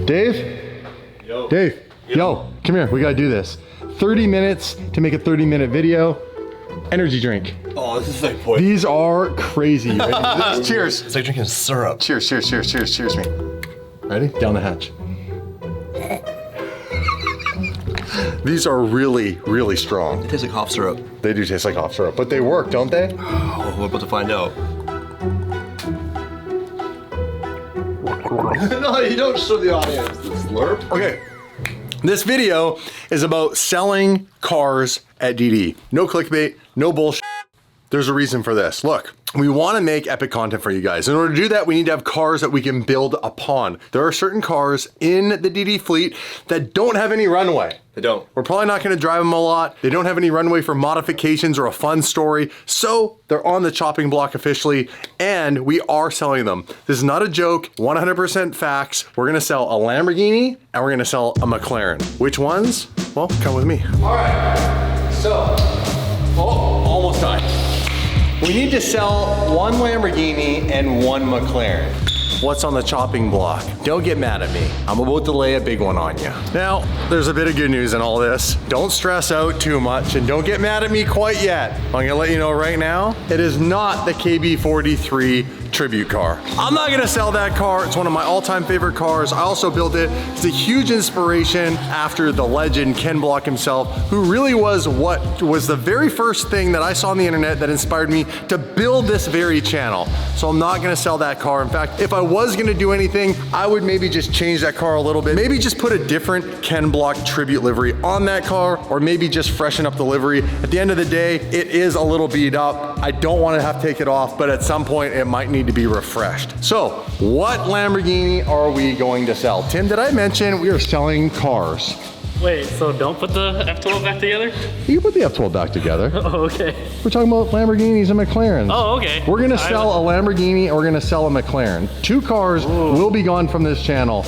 Dave? Yo. Dave, yo, come here, we gotta do this. 30 minutes to make a 30-minute video. Energy drink. Oh, this is like poison. These are crazy. Ready? Cheers. It's like drinking syrup. Cheers, cheers, cheers, cheers, cheers me. Ready? Down the hatch. These are really, really strong. It tastes like cough syrup. They do taste like cough syrup, but they work, don't they? Oh, we're about to find out. No, you don't show the audience the slurp. Okay. This video is about selling cars at DD. No clickbait, no bullshit. There's a reason for this. Look, we want to make epic content for you guys. In order to do that, we need to have cars that we can build upon. There are certain cars in the DD fleet that don't have any runway. They don't. We're probably not going to drive them a lot. They don't have any runway for modifications or a fun story. So they're on the chopping block officially, and we are selling them. This is not a joke, 100% facts. We're going to sell a Lamborghini and we're going to sell a McLaren. Which ones? Well, come with me. All right, so, almost done. We need to sell one Lamborghini and one McLaren. What's on the chopping block? Don't get mad at me. I'm about to lay a big one on you. Now, there's a bit of good news in all this. Don't stress out too much and don't get mad at me quite yet. I'm gonna let you know right now, it is not the KB43 tribute car. I'm not gonna sell that car. It's one of my all-time favorite cars. I also built it. It's a huge inspiration after the legend Ken Block himself, who really was what was the very first thing that I saw on the internet that inspired me to build this very channel. So I'm not gonna sell that car. In fact, if I was gonna do anything, I would maybe just change that car a little bit. Maybe just put a different Ken Block tribute livery on that car, or maybe just freshen up the livery. At the end of the day, it is a little beat up. I don't wanna have to take it off, but at some point it might need to be refreshed. So, what Lamborghini are we going to sell? Tim, did I mention we are selling cars? Wait, so don't put the F12 back together? You can put the F12 back together. Oh, okay. We're talking about Lamborghinis and McLarens. Oh, okay. We're gonna sell a Lamborghini and we're gonna sell a McLaren. Two cars will be gone from this channel.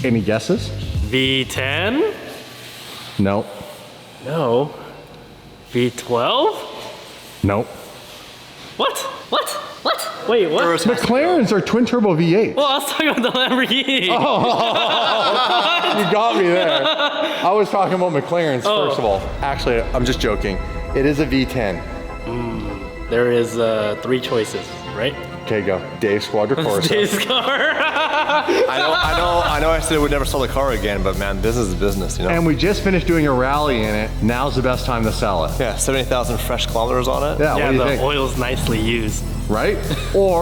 Any guesses? V10? No. No. V12? No. What? What? What? Wait, what? McLarens are twin turbo V8. Well, I was talking about the Lamborghini. You got me there. I was talking about McLarens first of all. Actually, I'm just joking. It is a V10. There is 3 choices, right? Okay, go. Dave Quadricorsa. Dave's car. I know I said I would never sell the car again, but man, business is business, you know? And we just finished doing a rally in it. Now's the best time to sell it. Yeah, 70,000 fresh kilometers on it. Yeah, what Yeah, do you the think? oil's nicely used. Right? Or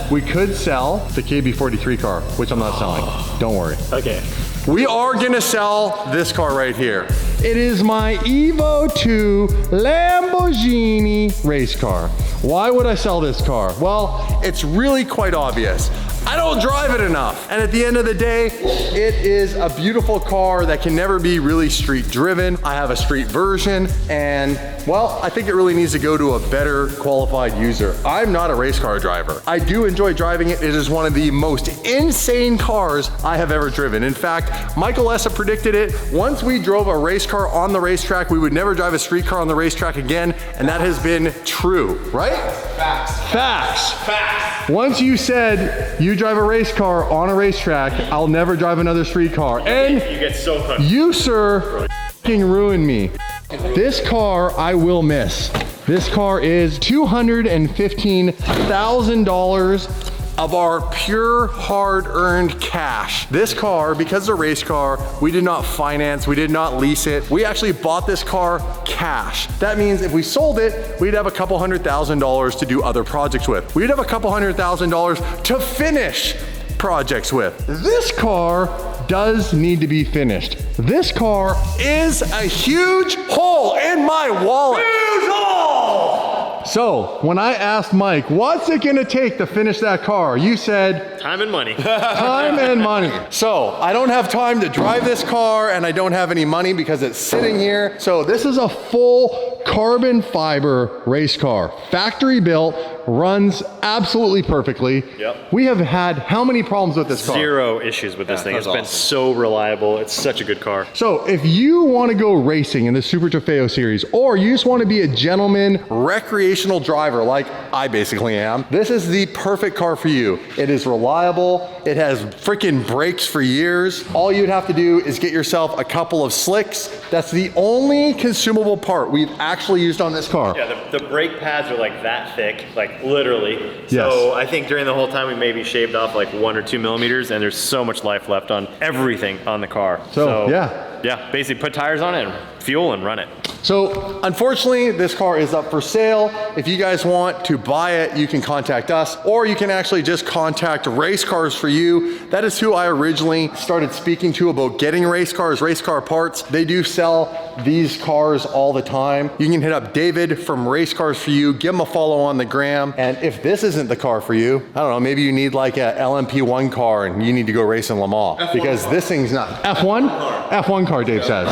we could sell the KB43 car, which I'm not selling. Don't worry. Okay. We are gonna sell this car right here. It is my Evo 2 Lamborghini race car. Why would I sell this car? Well, it's really quite obvious. I don't drive it enough. And at the end of the day, it is a beautiful car that can never be really street driven. I have a street version and, well, I think it really needs to go to a better qualified user. I'm not a race car driver. I do enjoy driving it. It is one of the most insane cars I have ever driven. In fact, Michael Essa predicted it. Once we drove a race car on the racetrack, we would never drive a street car on the racetrack again, and that has been true, right? Facts. Facts. Facts. Once you said you drive a race car on a racetrack, I'll never drive another street car. And You get so hooked. you, sir, f***ing ruined me. This car I will miss. This car is $215,000 of our pure hard-earned cash. This car, because it's a race car, we did not finance, we did not lease it. We actually bought this car cash. That means if we sold it, we'd have a couple $100,000 to do other projects with. We'd have a couple $100,000 to finish projects with. This car does need to be finished. This car is a huge hole in my wallet. Huge hole! So, when I asked Mike, what's it gonna take to finish that car? You said, Time and money. time and money. So, I don't have time to drive this car and I don't have any money because it's sitting here. So, this is a full carbon fiber race car. Factory built, runs absolutely perfectly. Yep. We have had how many problems with this car? Zero issues with this thing. It's been so reliable. It's such a good car. So if you want to go racing in the Super Trofeo series, or you just want to be a gentleman recreational driver like I basically am, this is the perfect car for you. It is reliable. It has freaking brakes for years. All you'd have to do is get yourself a couple of slicks. That's the only consumable part we've actually used on this car. Yeah, the brake pads are like that thick, like literally. So I think during the whole time we maybe shaved off like 1 or 2 millimeters, and there's so much life left on everything on the car. So yeah, basically put tires on it and fuel and run it. So unfortunately, this car is up for sale. If you guys want to buy it, you can contact us, or you can actually just contact Race Cars for You. That is who I originally started speaking to about getting race cars, race car parts. They do sell these cars all the time. You can hit up David from Race Cars for You, give him a follow on the gram. And if this isn't the car for you, I don't know, maybe you need like a LMP1 car and you need to go race in Le Mans, because this thing's not. F1? F1 car, Dave says.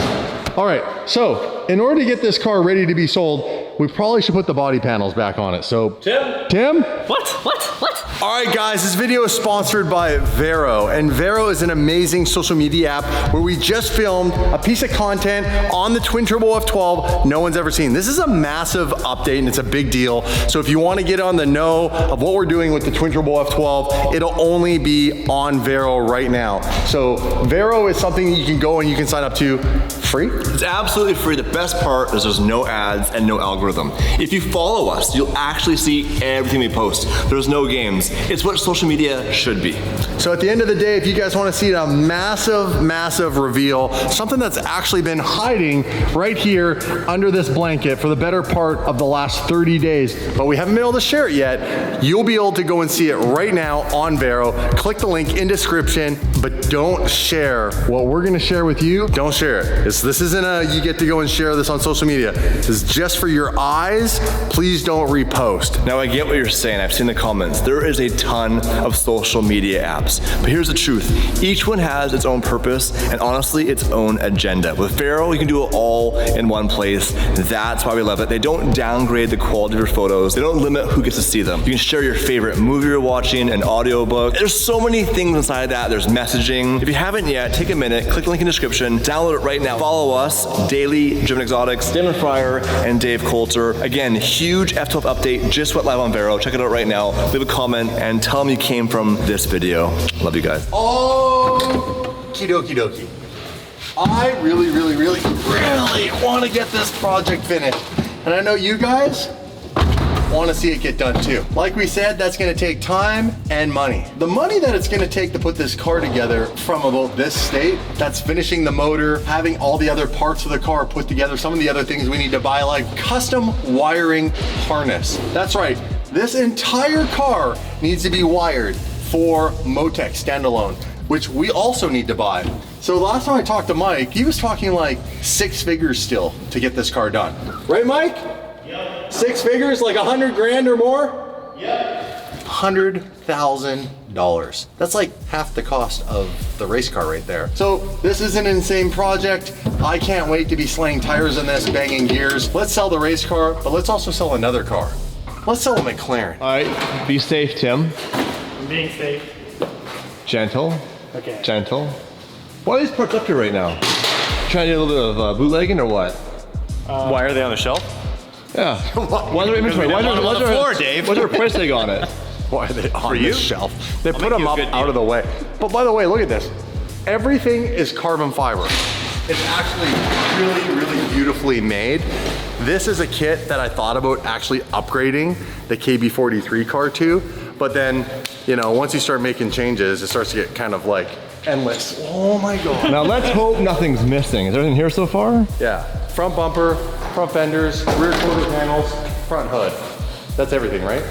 All right, so in order to get this car ready to be sold, we probably should put the body panels back on it. So, Tim? What? All right, guys, this video is sponsored by Vero, and Vero is an amazing social media app where we just filmed a piece of content on the Twin Turbo F12 no one's ever seen. This is a massive update and it's a big deal. So if you want to get on the know of what we're doing with the Twin Turbo F12, it'll only be on Vero right now. So Vero is something that you can go and you can sign up to free. It's absolutely free. The best part is there's no ads and no algorithm. If you follow us, you'll actually see everything we post. There's no games. It's what social media should be. So at the end of the day, if you guys want to see a massive reveal, something that's actually been hiding right here under this blanket for the better part of the last 30 days, but we haven't been able to share it yet, you'll be able to go and see it right now on Vero. Click the link in description, but don't share what we're going to share with you. Don't share it. This isn't a you get to go and share this on social media. This is just for your eyes. Please don't repost. Now I get what you're saying. I've seen the comments. There is a ton of social media apps, but here's the truth. Each one has its own purpose and honestly its own agenda. With Vero, you can do it all in one place. That's why we love it. They don't downgrade the quality of your photos. They don't limit who gets to see them. You can share your favorite movie you're watching, an audiobook. There's so many things inside that. There's messaging. If you haven't yet, take a minute, click the link in the description, download it right now. Follow us, Daily Driven Exotics, Damon Fryer, and Dave Coulter. Again, huge F12 update just went live on Vero. Check it out right now. Leave a comment and tell them you came from this video. Love you guys. Oh, okie dokie. I really want to get this project finished. And I know you guys want to see it get done too. Like we said, that's going to take time and money. The money that it's going to take to put this car together from about this state, that's finishing the motor, having all the other parts of the car put together, some of the other things we need to buy, like custom wiring harness. That's right. This entire car needs to be wired for Motec standalone, which we also need to buy. So last time I talked to Mike, he was talking like 6 figures still to get this car done. Right, Mike? Yep. 6 figures, like 100 grand or more? Yep. $100,000. That's like half the cost of the race car right there. So this is an insane project. I can't wait to be slaying tires in this, banging gears. Let's sell the race car, but let's also sell another car. Let's sell a McLaren. All right, be safe, Tim. I'm being safe. Gentle. Okay. Gentle. Why are these parts up here right now? Trying to do a little bit of bootlegging or what? Why are they on the shelf? Yeah. Why is there inventory? Why is there on the floor, Dave? What's there a price tag on it? Why are they on you? the shelf? They put them up out of the way. But by the way, look at this. Everything is carbon fiber. It's actually really beautifully made. This is a kit that I thought about actually upgrading the KB43 car to, but then, you know, once you start making changes, it starts to get kind of like endless. Oh my God. Now let's hope nothing's missing. Is everything here so far? Yeah, front bumper, front fenders, rear quarter panels, front hood. That's everything, right?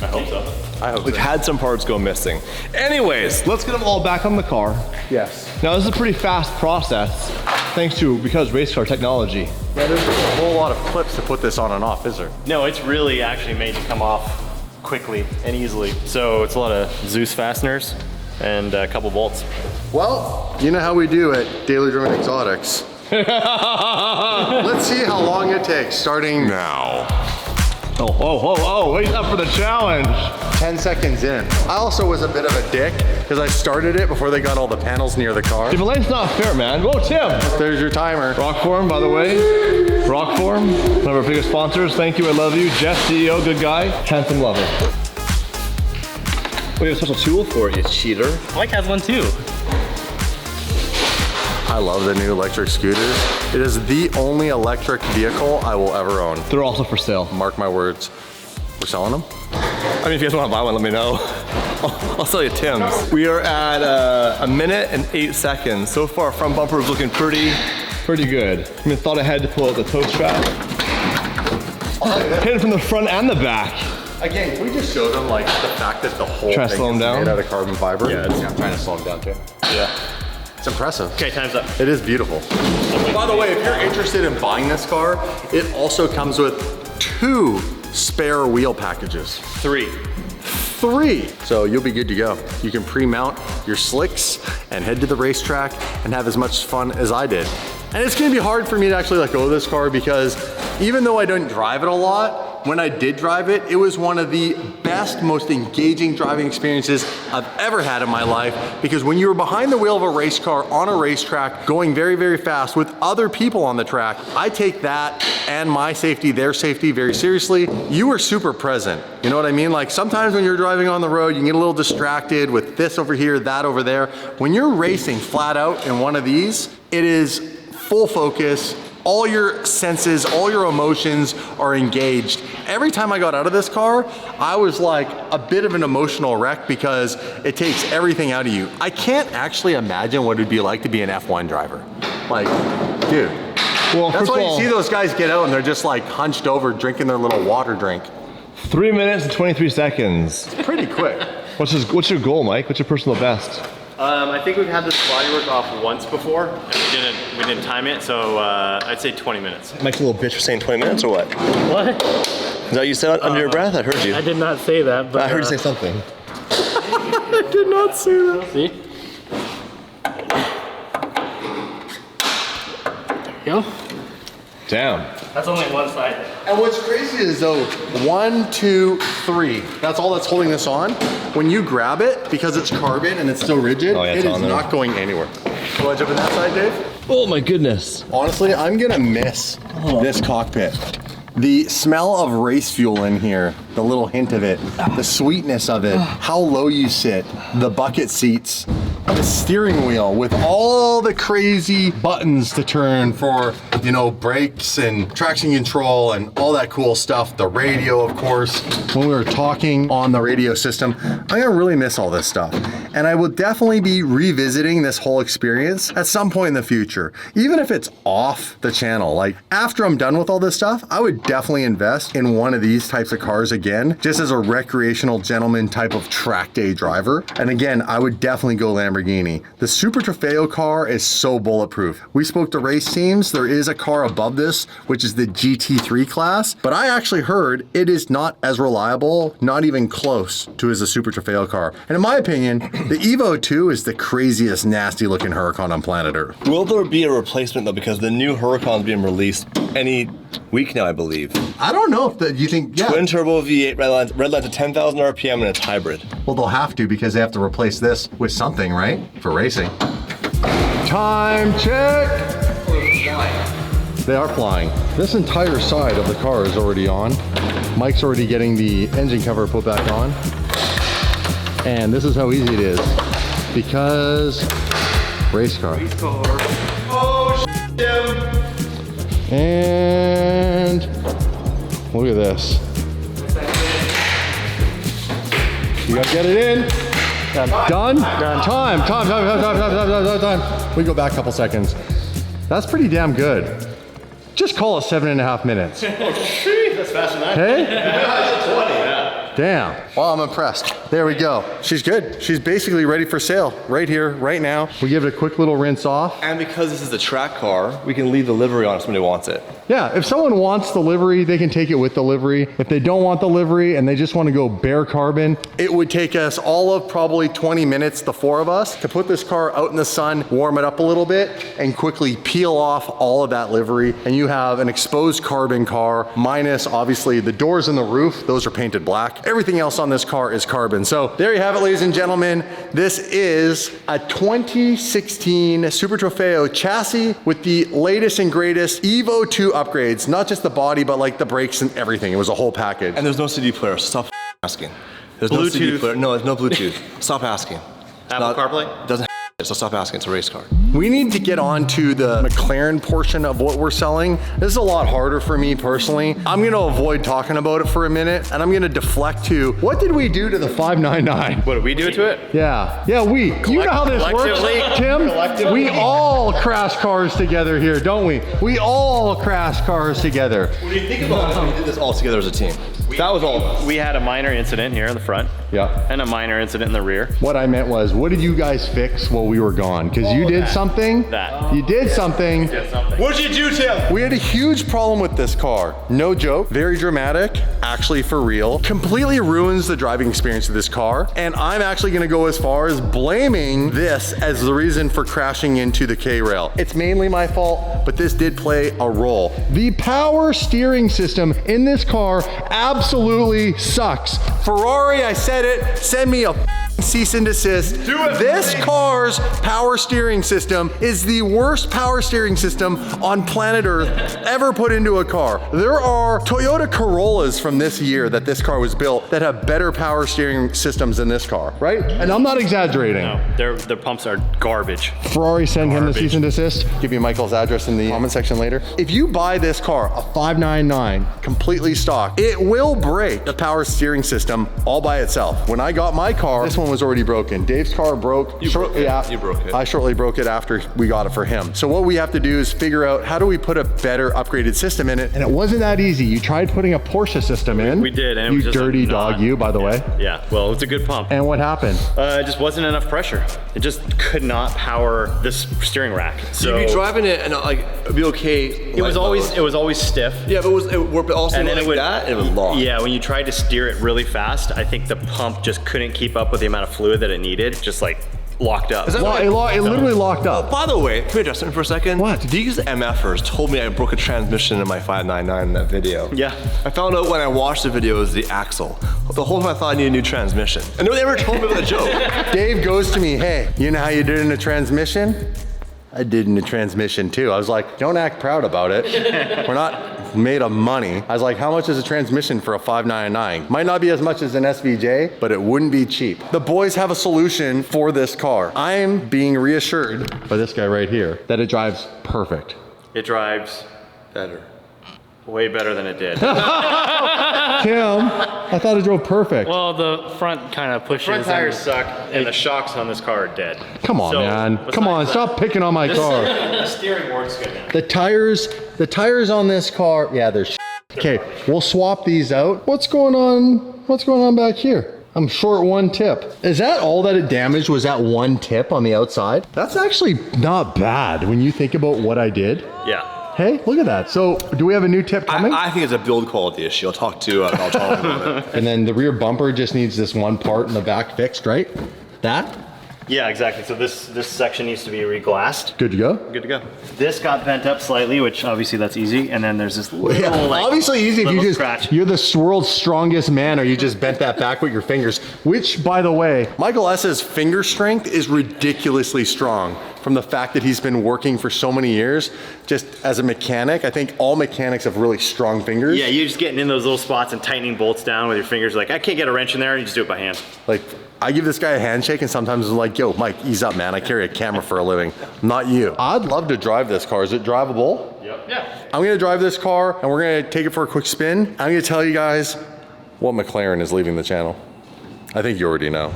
I hope so. I hope We've so. had some parts go missing. Anyways, let's get them all back on the car. Yes. Now this is a pretty fast process, because race car technology. Yeah, there's a whole lot of clips to put this on and off, is there? No, it's really actually made to come off quickly and easily. So it's a lot of Zeus fasteners and a couple bolts. Well, you know how we do at Daily Driven Exotics. Let's see how long it takes, starting now. Oh, wait up for the challenge. 10 seconds in. I also was a bit of a dick because I started it before they got all the panels near the car. Tim, life's not fair, man. Whoa, Tim. There's your timer. Rockform, by the way. Rockform, one of our biggest sponsors. Thank you, I love you. Jeff, CEO, good guy. Handsome lover. We have a special tool for you, cheater. Mike has one too. I love the new electric scooters. It is the only electric vehicle I will ever own. They're also for sale. Mark my words. We're selling them? I mean, if you guys want to buy one, let me know. I'll sell you Tim's. We are at 1 minute and 8 seconds. So far, front bumper is looking pretty good. I mean, thought I had to pull out the toe strap. Hit it from the front and the back. Again, can we just show them like the fact that the whole Try to thing slow 'em is down? made out of carbon fiber? Yeah, I'm trying to slow them down too. Yeah. It's impressive. Okay, time's up. It is beautiful. By the way, if you're interested in buying this car, it also comes with 2 spare wheel packages. 3. 3. So you'll be good to go. You can pre-mount your slicks and head to the racetrack and have as much fun as I did. And it's gonna be hard for me to actually let go of this car because even though I don't drive it a lot, when I did drive it, it was one of the best, most engaging driving experiences I've ever had in my life, because when you were behind the wheel of a race car on a racetrack going very, very fast with other people on the track, I take that and my safety, their safety very seriously. You were super present. You know what I mean? Like sometimes when you're driving on the road, you can get a little distracted with this over here, that over there. When you're racing flat out in one of these, it is full focus. All your senses, all your emotions are engaged. Every time I got out of this car, I was like a bit of an emotional wreck because it takes everything out of you. I can't actually imagine what it'd be like to be an F1 driver. Like, dude. Well, That's why you see those guys get out and they're just like hunched over drinking their little water drink. 3 minutes and 23 seconds. Pretty quick. What's your goal, Mike? What's your personal best? I think we've had this bodywork off once before, and we didn't time it, so I'd say 20 minutes. Mike's a little bitch for saying 20 minutes or what? What? Is that what you said under your breath? I heard you. I did not say that, but I heard you say something. I did not say that. see? There you go. Damn. That's only one side. And what's crazy is though, 1, 2, 3, that's all that's holding this on. When you grab it, because it's carbon and it's still rigid, Oh, yeah, it's it is on there. not going anywhere. You want to jump in that side, Dave? Oh my goodness. Honestly, I'm gonna miss this cockpit. The smell of race fuel in here, the little hint of it, the sweetness of it, how low you sit, the bucket seats, the steering wheel with all the crazy buttons to turn for, you know, brakes and traction control and all that cool stuff. The radio, of course. When we were talking on the radio system, I'm gonna really miss all this stuff. And I will definitely be revisiting this whole experience at some point in the future, even if it's off the channel. Like after I'm done with all this stuff, I would definitely invest in one of these types of cars again, just as a recreational gentleman type of track day driver. And again, I would definitely go Lamborghini. The Super Trofeo car is so bulletproof. We spoke to race teams. There is a car above this, which is the GT3 class, but I actually heard it is not as reliable, not even close to as a Super Trofeo car. And in my opinion, the Evo 2 is the craziest, nasty looking Huracan on planet Earth. Will there be a replacement though? Because the new Huracan's being released any week now, I believe. I don't know if you think, yeah. Twin turbo V8 red lines to 10,000 RPM and it's hybrid. Well, they'll have to because they have to replace this with something, right? For racing. Time check. They are flying. This entire side of the car is already on. Mike's already getting the engine cover put back on. And this is how easy it is. Because race car. Oh, Jim. And look at this. You gotta get it in. Done? Done. Time. We go back a couple seconds. That's pretty damn good. Just call it 7.5 minutes. Oh, shit, that's faster than I Hey? Yeah, 20, yeah. Damn. Well, I'm impressed. There we go. She's good. She's basically ready for sale right here, right now. We give it a quick little rinse off. And because this is a track car, we can leave the livery on if somebody wants it. Yeah, if someone wants the livery, they can take it with the livery. If they don't want the livery and they just want to go bare carbon, it would take us all of probably 20 minutes, the four of us, to put this car out in the sun, warm it up a little bit, and quickly peel off all of that livery. And you have an exposed carbon car, minus obviously the doors and the roof. Those are painted black. Everything else on this car is carbon. So there you have it, ladies and gentlemen. This is a 2016 Super Trofeo chassis with the latest and greatest Evo 2 upgrades. Not just the body, but like the brakes and everything. It was a whole package. And there's no CD player, so stop asking. There's no CD player. No, there's no Bluetooth. Stop asking. Apple CarPlay? Doesn't so stop asking. It's a race car. We need to get on to the McLaren portion of what we're selling. This is a lot harder for me personally. I'm gonna avoid talking about it for a minute, and I'm gonna deflect to, what did we do to the 599? What did we do to it? Yeah, we. You know how this works, Tim? We all crash cars together here, don't we? We all crash cars together. When you think about it, we did this all together as a team. That was all. We had a minor incident here in the front. Yeah. And a minor incident in the rear. What I meant was, what did you guys fix while we were gone? Because you did something. That. You did something. What'd you do, Tim? We had a huge problem with this car. No joke. Very dramatic. Actually for real. Completely ruins the driving experience of this car. And I'm actually gonna go as far as blaming this as the reason for crashing into the K-rail. It's mainly my fault, but this did play a role. The power steering system in this car absolutely sucks. Ferrari, I said it, send me a cease and desist. This car's power steering system is the worst power steering system on planet Earth ever put into a car. There are Toyota Corollas from this year that this car was built that have better power steering systems than this car, right? And I'm not exaggerating. No, their pumps are garbage. Ferrari, send him the cease and desist. Give you Michael's address in the comment section later. If you buy this car, a 599, completely stock, it will break the power steering system all by itself. When I got my car, this one was already broken. Dave's car broke shortly after. You broke it. I shortly broke it after we got it for him. So what we have to do is figure out, how do we put a better upgraded system in it? And it wasn't that easy. You tried putting a Porsche system in. We did. And it you was just dirty dog, you, by the way. Yeah, well, it's a good pump. And what happened? It just wasn't enough pressure. It just could not power this steering rack. So You'd be driving it and like it'd be okay. it was always stiff. Yeah, but it worked also And then like it would, that. It was long. Yeah, when you tried to steer it really fast, I think the pump just couldn't keep up with the amount of fluid that it needed. Just like locked up. Is that It literally locked up. By the way, can we adjust it for a second? What? These MFers told me I broke a transmission in my 599 in that video. Yeah. I found out when I watched the video it was the axle. The whole time I thought I needed a new transmission. And nobody ever told me about the joke. Dave goes to me, hey, you know how you did in a transmission? I did in a transmission too. I was like, don't act proud about it. We're not made of money. I was like, how much is a transmission for a 599? Might not be as much as an SVJ, but it wouldn't be cheap. The boys have a solution for this car. I am being reassured by this guy right here that it drives perfect. It drives Better. way better than it did. Tim, I thought it drove perfect. Well, the front kind of pushes. Front tires and- suck, and the shocks on this car are dead. Come on, So, man. besides Come on, that- stop picking on my car. The steering works good now. The tires on this car, yeah, they're okay, we'll swap these out. What's going on back here? I'm short one tip. Is that all that it damaged, was that one tip on the outside? That's actually not bad when you think about what I did. Yeah. Hey, look at that. So do we have a new tip coming? I think it's a build quality issue. I'll talk about it. And then the rear bumper just needs this one part in the back fixed, right? That? Yeah, exactly. So this section needs to be reglassed. Good to go? Good to go. This got bent up slightly, which obviously that's easy. And then there's this little, Yeah, like, obviously easy if you little just, scratch. you're the world's strongest man or you just bent that back with your fingers, which by the way, Michael S's finger strength is ridiculously strong from the fact that he's been working for so many years. Just as a mechanic, I think all mechanics have really strong fingers. Yeah, you're just getting in those little spots and tightening bolts down with your fingers. Like, I can't get a wrench in there, and you just do it by hand. Like, I give this guy a handshake and sometimes I'm like, yo, Mike, ease up, man. I carry a camera for a living, not you. I'd love to drive this car. Is it drivable? Yep. Yeah. I'm gonna drive this car and we're gonna take it for a quick spin. I'm gonna tell you guys what McLaren is leaving the channel. I think you already know.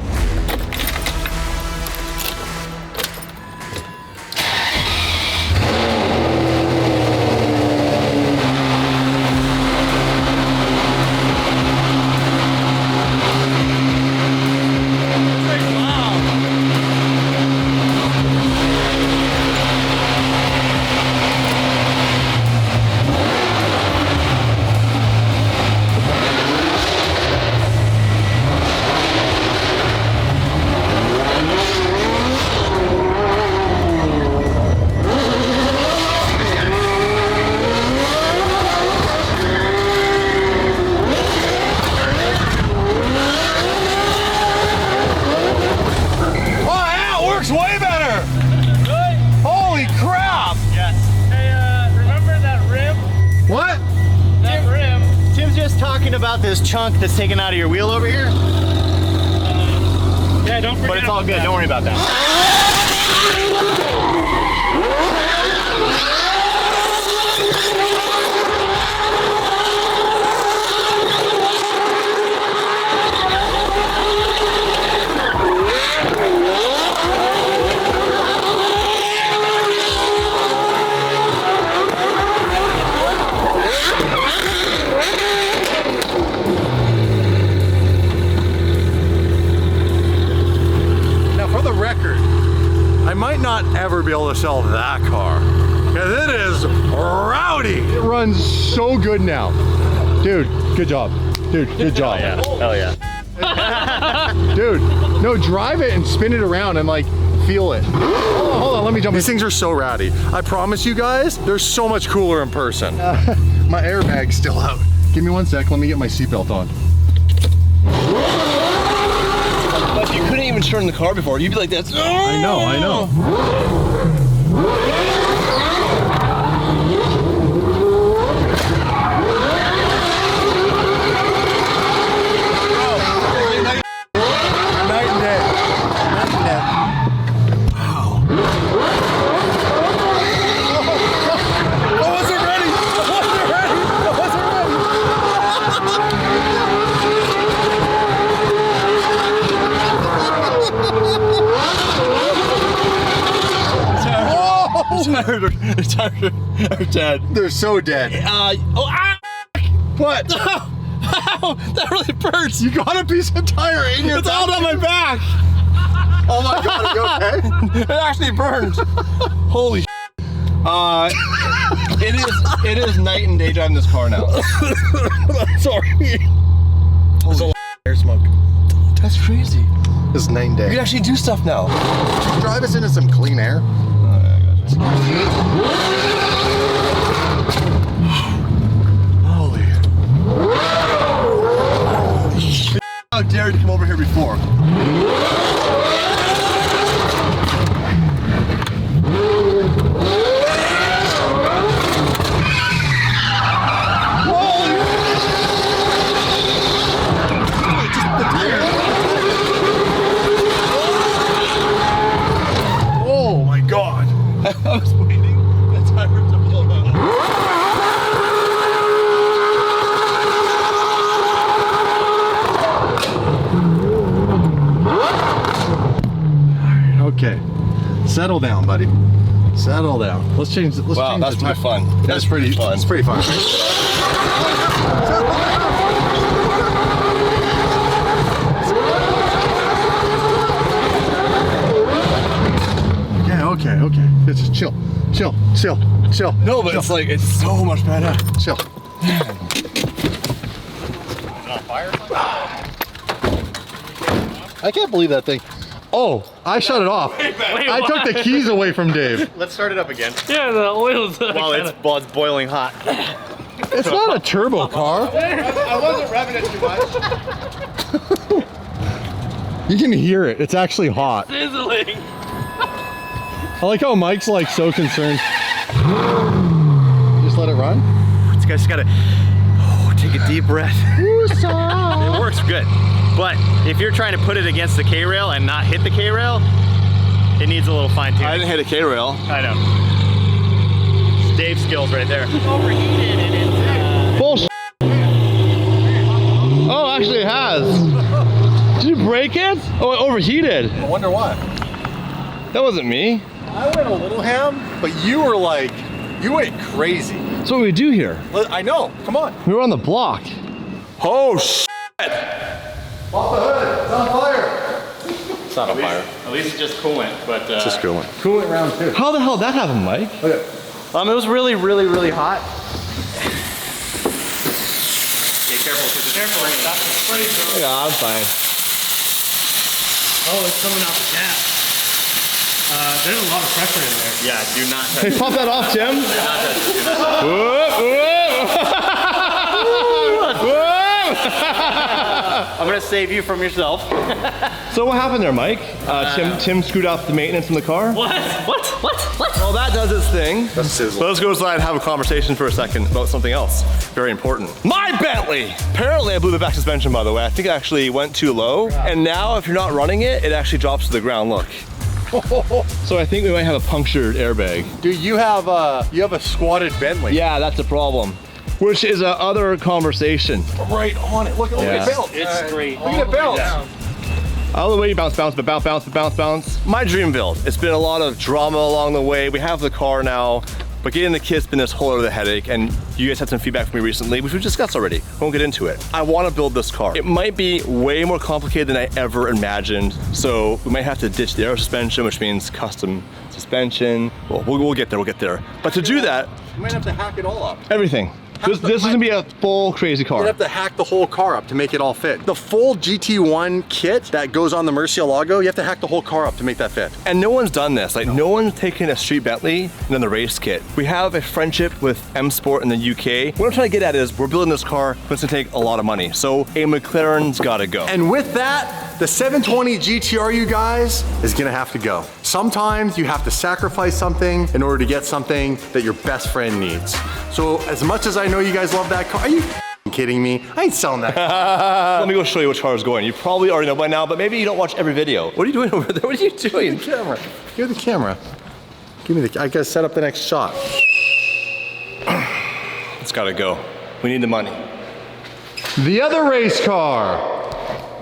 chunk that's taken out of your wheel over here? Yeah, don't forget. But it's all good, don't worry about that. I might not ever be able to sell that car because it is rowdy. It runs so good now. Dude, good job. Dude, good job. Hell yeah. Dude, no, drive it and spin it around and like feel it. Hold on, let me jump. These things are so rowdy. I promise you guys, they're so much cooler in person. My airbag's still out. Give me 1 sec, let me get my seatbelt on. But you couldn't even turn the car before. You'd be like this. I know, I know. Night and day. Night and day. Wow. I wasn't ready. They're dead. They're so dead. What? Ow, that really burns. You got a piece of tire in your It's all down my back. Oh my God, are you okay? It actually burned. Holy shit. It is night and day driving this car now. Sorry. Holy air smoke. That's crazy. This is night and You day. can actually do stuff now. Drive us into some clean air. Holy. How dare you come over here before? Oh my God. I was waiting. That's how I ripped the blow out. Okay. Settle down, buddy. Settle down. Let's change. Let's Wow, change that's the pretty time. fun. That's pretty fun. It's pretty fun. Okay. It's just chill. No, but it's like, it's so much better. Chill. I can't believe that thing. Oh, I shut it off. I took the keys away from Dave. Let's start it up again. Yeah, the oil's While it's boiling hot. It's not a turbo car. I wasn't revving it too much. You can hear it. It's actually hot. sizzling. I like how Mike's like so concerned. Just let it run. This guy's gotta take a deep breath. It works good. But if you're trying to put it against the K-rail and not hit the K-rail, it needs a little fine tuning. I didn't hit a K-rail. I know. It's Dave's skills right there. Overheated and it's Bullshit. Oh, actually it has. Did you break it? Oh, it overheated. I wonder why. That wasn't me. I went a little ham, but you were like, you went crazy. That's what we do here. I know, come on. We were on the block. Oh, shit. Off the hood, it's on fire. It's not on fire. at least it's just coolant, but Just coolant. Coolant round two. How the hell did that happen, Mike? Okay. it was really hot. Be careful, because it's Yeah, I'm fine. Oh, it's coming out the gas. There's a lot of pressure in there. Yeah, do not touch Hey, pop that off, Tim. it. Whoa, whoa. Whoa. I'm gonna save you from yourself. So what happened there, Mike? Tim screwed up the maintenance in the car? What? Well, that does its thing. That's sizzle. So let's go inside and have a conversation for a second about something else very important. My Bentley! Apparently I blew the back suspension, by the way. I think it actually went too low. And now if you're not running it, it actually drops to the ground, look. So I think we might have a punctured airbag. Dude, you have a squatted Bentley. Yeah, that's a problem. Which is a other conversation. Right on it. Look at the belt. It's straight. Look at the belt. All the way, bounce, but bounce. My dream build. It's been a lot of drama along the way. We have the car now, but getting the kit's been this whole other headache, and you guys had some feedback from me recently, which we've discussed already. Won't get into it. I want to build this car. It might be way more complicated than I ever imagined, so we might have to ditch the aero suspension, which means custom suspension. Well, we'll get there. But to do that, You might have to hack it all up. everything. This is gonna be a full crazy car. You'd have to hack the whole car up to make it all fit. The full GT1 kit that goes on the Murcielago, you have to hack the whole car up to make that fit. And no one's done this. Like, no one's taken a street Bentley and then the race kit. We have a friendship with M Sport in the UK. What I'm trying to get at is we're building this car, but it's gonna take a lot of money. So a McLaren's gotta go. And with that, the 720 GTR, you guys, is gonna have to go. Sometimes you have to sacrifice something in order to get something that your best friend needs. So as much as I know you guys love that car, are you kidding me? I ain't selling that car. Let me go show you which car is going. You probably already know by now, but maybe you don't watch every video. What are you doing over there? What are you doing? Camera. Give me the camera. I gotta set up the next shot. It's gotta go. We need the money. The other race car.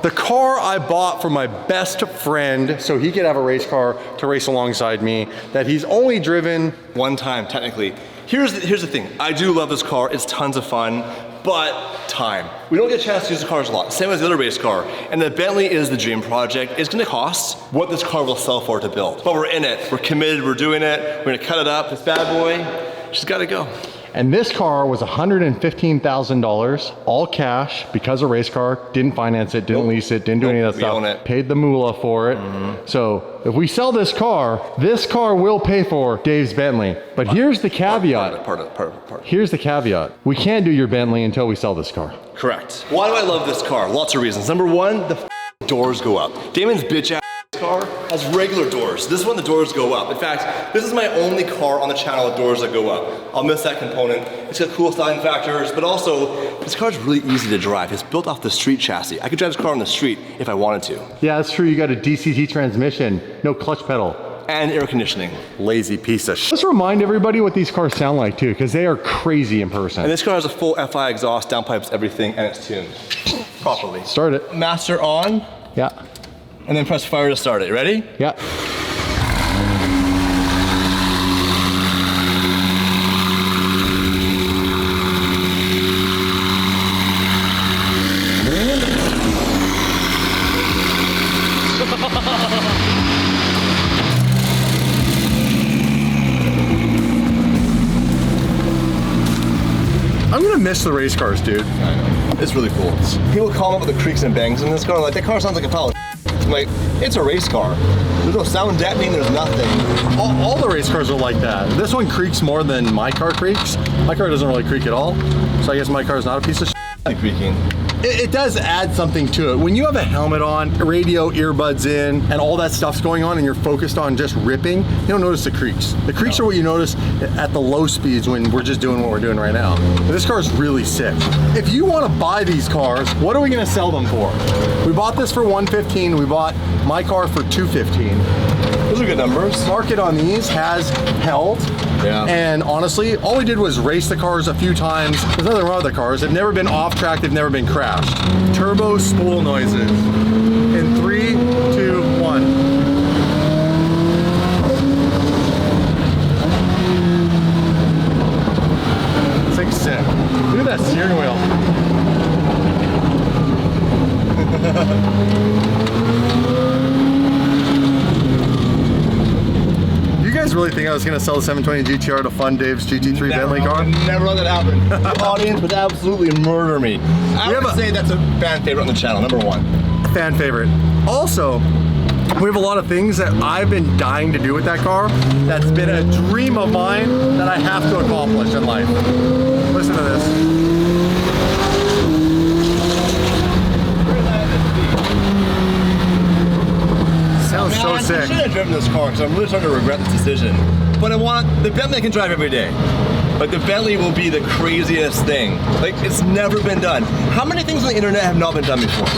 The car I bought for my best friend so he could have a race car to race alongside me that he's only driven One time, technically. Here's the thing. I do love this car. It's tons of fun, but time. We don't get a chance to use the cars a lot. Same as the other race car. And the Bentley is the dream project. It's gonna cost what this car will sell for to build. But we're in it. We're committed. We're doing it. We're gonna cut it up. This bad boy, she's gotta go. And this car was $115,000, all cash, because a race car, didn't finance it, didn't lease it, didn't do any of that We stuff. own it. Paid the moolah for it. So if we sell this car will pay for Dave's Bentley. But here's the caveat. Part of it. Here's the caveat. We can't do your Bentley until we sell this car. Correct. Why do I love this car? Lots of reasons. Number one, the doors go up. Damon's bitch ass car has regular doors. This one, the doors go up. In fact, this is my only car on the channel with doors that go up. I'll miss that component. It's got cool styling factors, but also, this car's really easy to drive. It's built off the street chassis. I could drive this car on the street if I wanted to. Yeah, that's true. You got a DCT transmission, no clutch pedal. And air conditioning. Lazy piece of shit. Let's remind everybody what these cars sound like too, because they are crazy in person. And this car has a full FI exhaust, downpipes, everything, and it's tuned properly. Start it. Master on, Yeah. and then press fire to start it. Ready? Yeah. I'm gonna miss the race cars, dude. It's really cool. People call up with the creaks and bangs in this car. Like, that car sounds like a pile of I'm like, it's a race car. There's no sound deadening, there's nothing. All the race cars are like that. This one creaks more than my car creaks. My car doesn't really creak at all. So I guess my car is not a piece of shit. Creaking. It does add something to it. When you have a helmet on, radio, earbuds in, and all that stuff's going on and you're focused on just ripping, you don't notice the creaks. The creaks are what you notice at the low speeds when we're just doing what we're doing right now. But this car is really sick. If you want to buy these cars, what are we going to sell them for? We bought this for $115. We bought my car for $215. Those are good numbers. Market on these has held. Yeah. And honestly, all we did was race the cars a few times. There's nothing wrong with the cars. They've never been off track. They've never been crashed. Turbo spool noises. In 3, 2, 1. It's like sick. Look at that steering wheel. You guys really think I was gonna sell the 720 GTR to fund Dave's GT3 Bentley car? Never let that happen. The audience would absolutely murder me. I would say that's a fan favorite on the channel, number one. Fan favorite. Also, we have a lot of things that I've been dying to do with that car. That's been a dream of mine that I have to accomplish in life. Listen to this. sick. I should have driven this car because I'm really starting to regret this decision. But I want the Bentley I can drive every day. Like the Bentley will be the craziest thing. Like it's never been done. How many things on the internet have not been done before?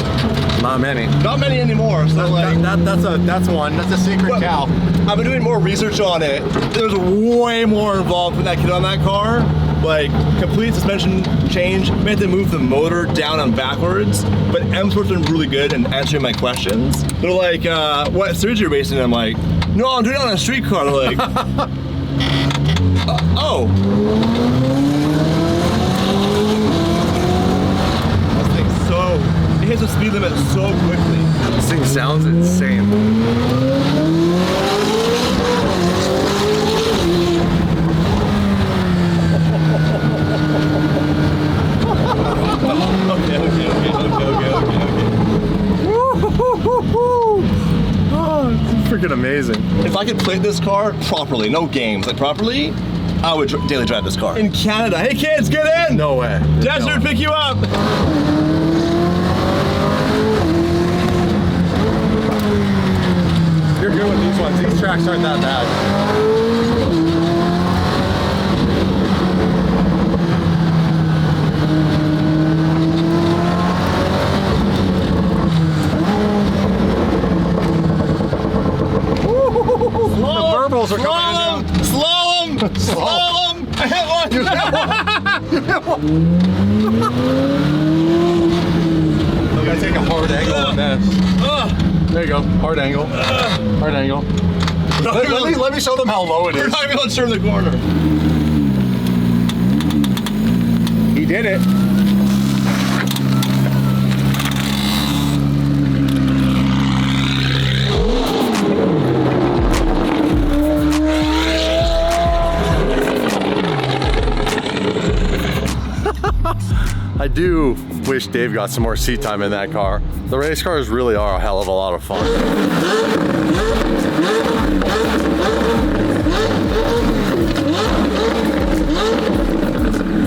Not many. Not many anymore. So That's one. That's a secret cow. I've been doing more research on it. There's way more involved with that kit on that car. Like complete suspension change. We had to move the motor down and backwards. But M-Sport's been really good in answering my questions. They're like, what series are you racing? I'm like, no, I'm doing it on a street car. They're like, oh. This thing's so, it hits the speed limit so quickly. This thing sounds insane. Oh, it's freaking amazing. If I could play this car properly, no games, like properly, I would daily drive this car. In Canada, hey kids, get in! No way. Dad's here to pick you up! You're good with these ones. These tracks aren't that bad. The verbals are coming in. Slalom! Slalom! I hit one! You hit one! I'm gonna take a hard angle on this. There you go. Hard angle. Hard angle. Let me show them how low it We're is. not even gonna turn the corner. He did it. I do wish Dave got some more seat time in that car. The race cars really are a hell of a lot of fun.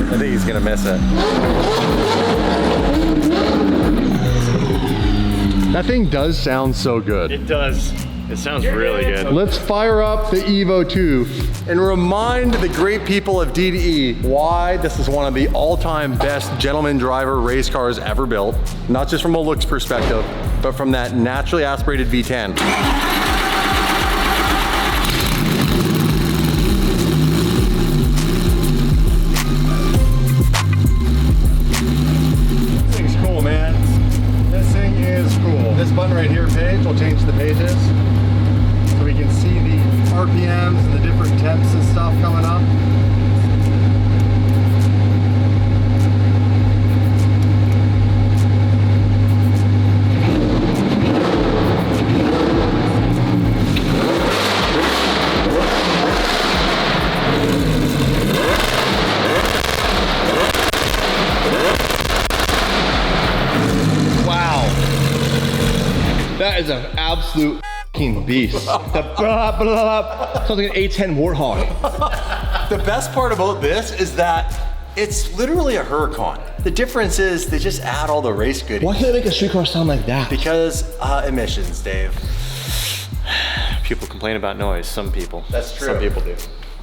I think he's gonna miss it. That thing does sound so good. It does. It sounds really good. Let's fire up the Evo 2 and remind the great people of DDE why this is one of the all-time best gentleman driver race cars ever built. Not just from a looks perspective, but from that naturally aspirated V10. This thing's cool, man. This thing is cool. This button right here, page, will change the pages. We can see the RPMs and the different temps and stuff coming up. Wow. That is an absolute beast. The blah, blah, blah. Sounds like an A10 Warthog. The best part about this is that it's literally a Huracan. The difference is they just add all the race goodies. Why can't they make a street car sound like that? Because emissions, Dave. People complain about noise, some people. That's true. Some people do.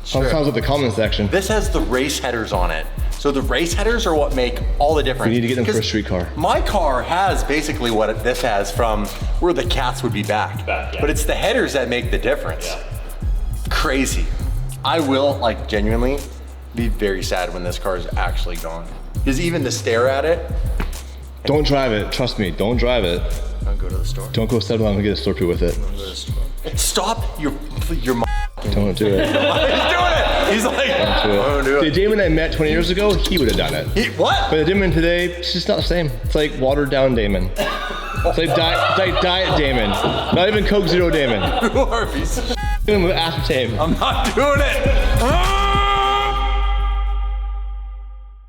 Sometimes with the comment section. This has the race headers on it. So the race headers are what make all the difference. We need to get them for a 'Cause street car. My car has basically what this has from where the cats would be back. Yeah. But it's the headers that make the difference. Crazy. I will, like, genuinely be very sad when this car is actually gone. Because even to stare at it. Don't drive it. Trust me. Don't drive it. I'll go to the store. Don't go 7-Eleven and get a Slurpee with it. I'll go to the store. Stop your Don't do it. He's doing it. He's like, don't do The it. Damon I met 20 years ago, he would have done it. What? But the Damon today, it's just not the same. It's like watered down Damon. It's like diet Damon. Not even Coke Zero Damon. You are a piece of shit. With aspartame. I'm not doing it.